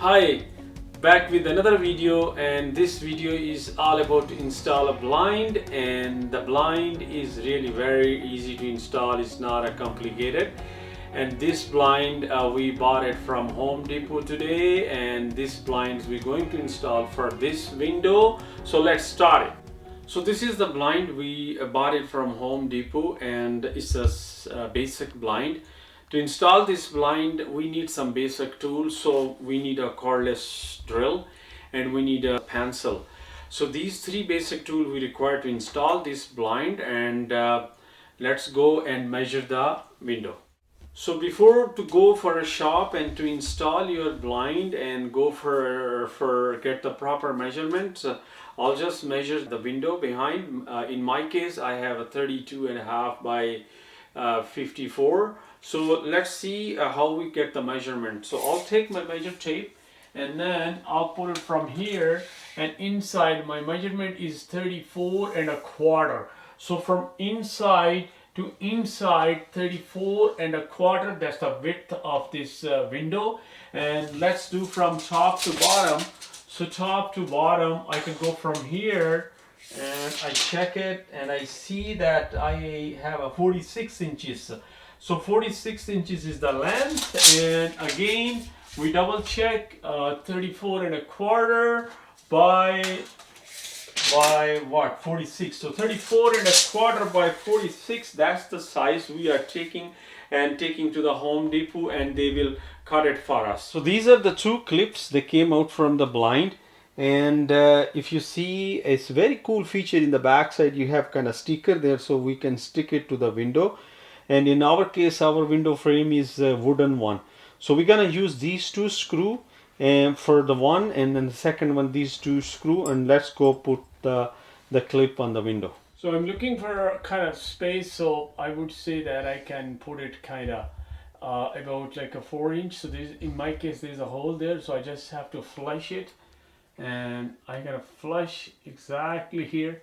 Hi, back with another video, and this video is all about to install a blind, and the blind is really very easy to install. It's not a complicated, and this blind we bought it from Home Depot today, and this blinds we're going to install for this window. So let's start it. So this is the blind we bought it from Home Depot, and it's a basic blind. To install this blind, we need some basic tools. So we need a cordless drill and we need a pencil. So these three basic tools we require to install this blind, and let's go and measure the window. So before to go for a shop and to install your blind and go for get the proper measurements, I'll just measure the window behind. In my case, I have a 32.5 by 54. So let's see how we get the measurement. So I'll take my measure tape and then I'll put it from here, and inside my measurement is 34.25. So from inside to inside 34.25, that's the width of this window. And let's do from top to bottom. So top to bottom, I can go from here and I check it and I see that I have a 46 inches. So 46 inches is the length, and again we double check 34.25 by what, 46. So 34.25 by 46, that's the size we are taking to the Home Depot, and they will cut it for us. So these are the two clips that came out from the blind, and if you see, it's a very cool feature in the back side. You have kind of sticker there, so we can stick it to the window. And in our case, our window frame is a wooden one. So we're gonna use these two screw for the one, and then the second one, these two screw, and let's go put the clip on the window. So I'm looking for kind of space, so I would say that I can put it kind of about like a 4-inch. So in my case, there's a hole there, so I just have to flush it, and I gotta flush exactly here,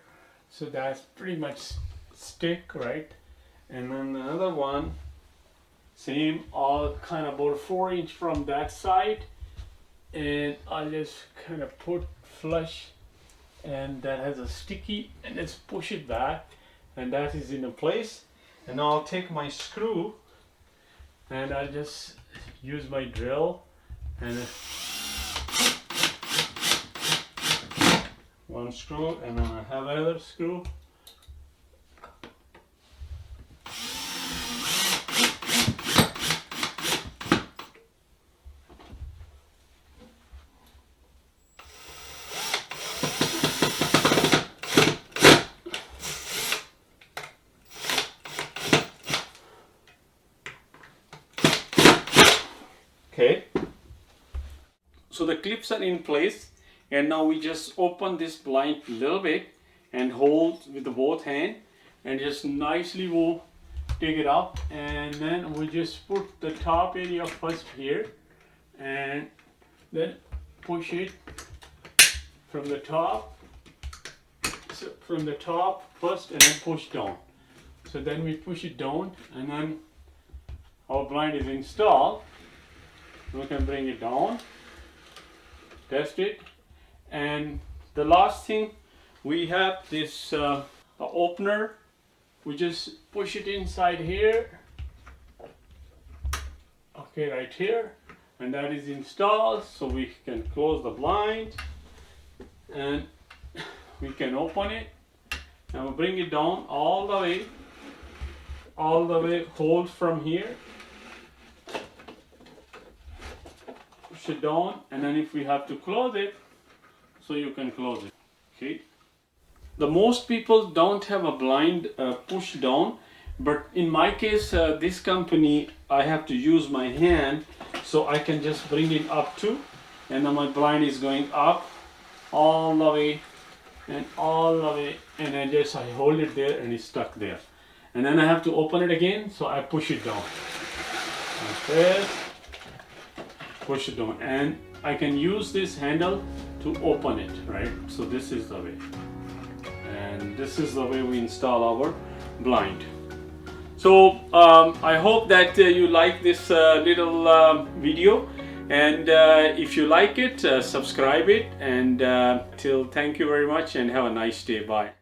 so that's pretty much stick, right? And then another one, same, all kind of about 4-inch from that side, and I'll just kind of put flush, and that has a sticky, and let's push it back, and that is in a place. And now I'll take my screw and I'll just use my drill, and one screw, and then I have another screw. Okay, so the clips are in place, and now we just open this blind a little bit and hold with the both hand, and just nicely we'll take it up, and then we just put the top area first here, and then push it from the top. So from the top first, and then push down. So then we push it down, and then our blind is installed. We can bring it down, test it, and the last thing, we have this the opener. We just push it inside here, okay, right here, and that is installed. So we can close the blind, and we can open it, and we'll bring it down all the way, hold from here, push it down, and then if we have to close it, so you can close it. Okay, the most people don't have a blind push down, but in my case, this company, I have to use my hand, so I can just bring it up too, and then my blind is going up all the way and all the way, and then just I hold it there and it's stuck there, and then I have to open it again, so I push it down like this, push it down, and I can use this handle to open it, right? So this is the way, and this is the way we install our blind. So I hope that you like this little video, And if you like it, subscribe it, and thank you very much and have a nice day. Bye.